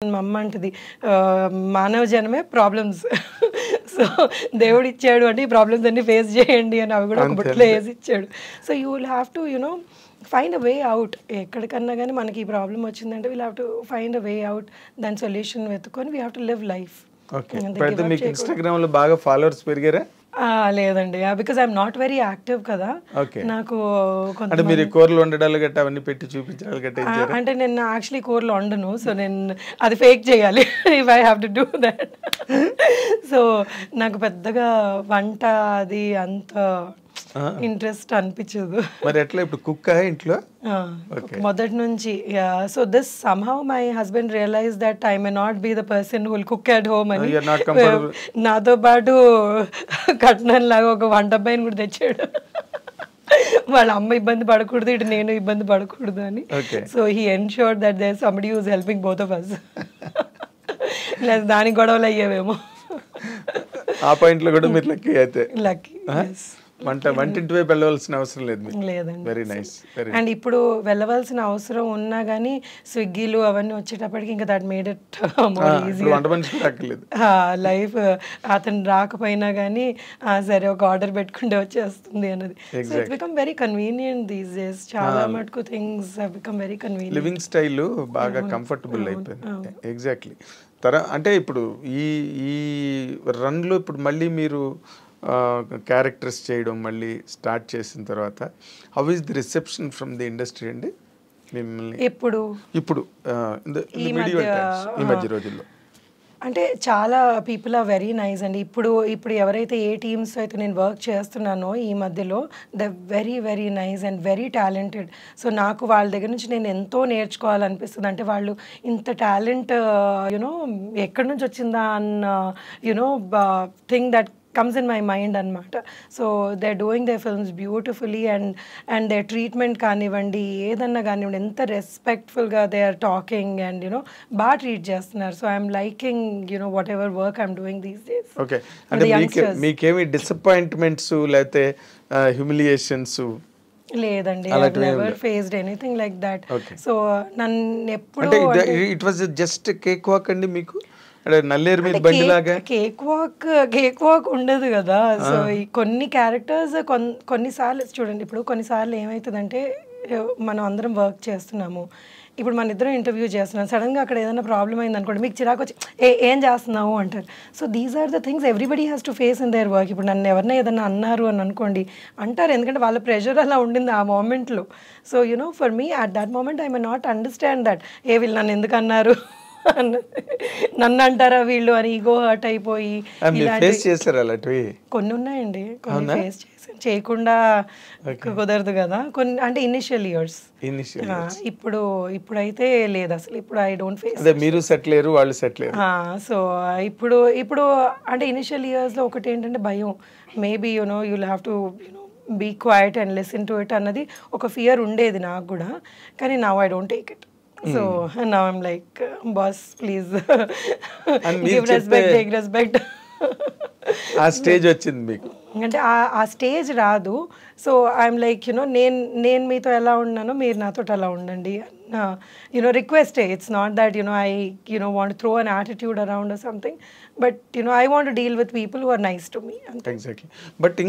మా అమ్మ అంటది మానవ జన్మే ప్రాబ్లమ్స్. సో దేవుడు ఇచ్చాడు అంటే ఈ ప్రాబ్లమ్స్ అన్ని ఫేస్ చేయండి అని అవి కూడా ఒక బుట్టలో వేసి ఇచ్చాడు. So you will have to find a way out. ఎక్కడికన్నా కానీ మనకి ఈ ప్రాబ్లం వచ్చిందంటే will have to find a way out. దాని సొల్యూషన్ వెతుకొని we have to live life. మీకు ఇన్‌స్టాగ్రామ్ లో బాగా ఫాలోవర్స్ పెరిగారా? లేదండి, because I'm not very active కదా. నాకు అంటే మీరు కూరలు వండడాలు గట్ట అవన్నీ పెట్టి చూపించాలి గట్ట అంటే నేను యాక్చువల్లీ కూరలు వండను. సో నేను అది ఫేక్ చేయాలి if I have to do that. So నాకు పెద్దగా వంట అది అంత ఇంట్రెస్ట్ అనిపించదు. మరి ఎట్లా ఇప్పుడు కుక్ ఇంట్లో మొదటి నుంచి. So this somehow my husband realize that I may not be the person who will cook at home అని నాతో పాటు కట్నం లాగా ఒక వంట అబ్బాయిని కూడా తెచ్చాడు. వాళ్ళ అమ్మ ఇబ్బంది పడకూడదు, ఇటు నేను ఇబ్బంది పడకూడదు అని. So he ensured that there somebody who is helping both of us. లేదా దానికి గొడవలు అయ్యేవేమో. ఆ పాయింట్ లో కూడా మీరు లక్కీ అయితే. లక్కీ. వంటింటి వైపు వెళ్ళవలసిన అవసరం లేదు. లేదండి. Very nice. అండ్ ఇప్పుడు వెళ్ళవలసిన అవసరం ఉన్నా కానీ స్విగ్గీలు అవన్నీ వచ్చేటప్పటికి ఇంకా that made it more easy. Life అతను రాకపోయినా కానీ సరే ఒక ఆర్డర్ పెట్టుకుంటే వచ్చేస్తుంది అన్నది. So it's become very convenient these days. చాలా మటుకు things have become very convenient. Living style బాగా కంఫర్టబుల్ అయిపోయింది. ఎగ్జాక్ట్లీ. అంటే ఇప్పుడు ఈ రన్లో ఇప్పుడు మళ్ళీ మీరు క్యారెక్టర్స్ చేయడం మళ్ళీ స్టార్ట్ చేసిన తర్వాత how is the reception from the industry అండి మిమ్మల్ని ఇప్పుడు ఈ మధ్య రోజుల్లో? అంటే చాలా పీపుల్ ఆర్ వెరీ నైస్ అండి. ఇప్పుడు ఎవరైతే ఏ టీమ్స్ అయితే నేను వర్క్ చేస్తున్నానో ఈ మధ్యలో the very very nice and very talented. So నాకు వాళ్ళ దగ్గర నుంచి నేను ఎంతో నేర్చుకోవాలనిపిస్తుంది. అంటే వాళ్ళు ఇంత టాలెంట్ ఎక్కడి నుంచి వచ్చిందా అన్న thing that comes in my mind anamata. So they're doing their films beautifully and their treatment kanivandi edanna ganivandi enta respectful ga they are talking and ba treat chestunaru. So I'm liking whatever work I'm doing these days. Okay. And meekemi disappointments lete humiliations లేదండి, I have never faced anything like that. So నన్ను ఎప్పుడు it was just cake walk అండి మీకు? నల్లేరు మీద బండిలాగా cake walk ఉండదు కదా. So ఈ కొన్ని క్యారెక్టర్స్ కొన్నిసార్లు చూడండి, ఇప్పుడు కొన్నిసార్లు ఏమవుతుందంటే మనం అందరం వర్క్ చేస్తున్నాము, ఇప్పుడు మన ఇద్దరం ఇంటర్వ్యూ చేస్తున్నాం, సడన్గా అక్కడ ఏదైనా ప్రాబ్లం అయింది అనుకోండి, మీకు చిరాకు వచ్చి ఏం చేస్తున్నావు అంటారు. So these are the things everybody has to face in their work. ఇప్పుడు నన్ను ఎవరైనా ఏదైనా అన్నారు అని అనుకోండి అంటారు, ఎందుకంటే వాళ్ళ ప్రెషర్ అలా ఉండింది ఆ మూమెంట్లో. So for me at that moment I may not understand that వీళ్ళు నన్ను ఎందుకు అన్నారు, నన్ను అంటారా వీళ్ళు అని ఈగో హర్ట్ అయిపోయి కొన్ని ఉన్నాయండి. కొన్ని ఫేస్ చేయకుండా కుదరదు కదా కొన్ని, అంటే ఇనిషియల్ ఇయర్స్. ఇప్పుడైతే లేదు అసలు. ఇప్పుడు ఐ డోంట్ ఫేస్. మీరు సెటిల్ అయ్యారు, వాళ్ళు సెటిల్ అయ్యారు. సో ఇప్పుడు అంటే ఇనిషియల్ ఇయర్స్లో ఒకటి ఏంటంటే భయం, maybe you'll have to be quiet and listen to it అన్నది ఒక ఫియర్ ఉండేది నాకు కూడా. కానీ now I don't take it. So now I'm like, boss, please give respect, take respect. ఆ స్టేజ్ వచ్చింది మీకు అంటే ఆ స్టేజ్ రాదు. సో ఐఎమ్ లైక్ నేను మీతో ఎలా ఉన్నానో మీరు నాతో అలా ఉండండి request. It's not that I want throw an attitude around or something, but I want to deal with people who are nice to me. Exactly. But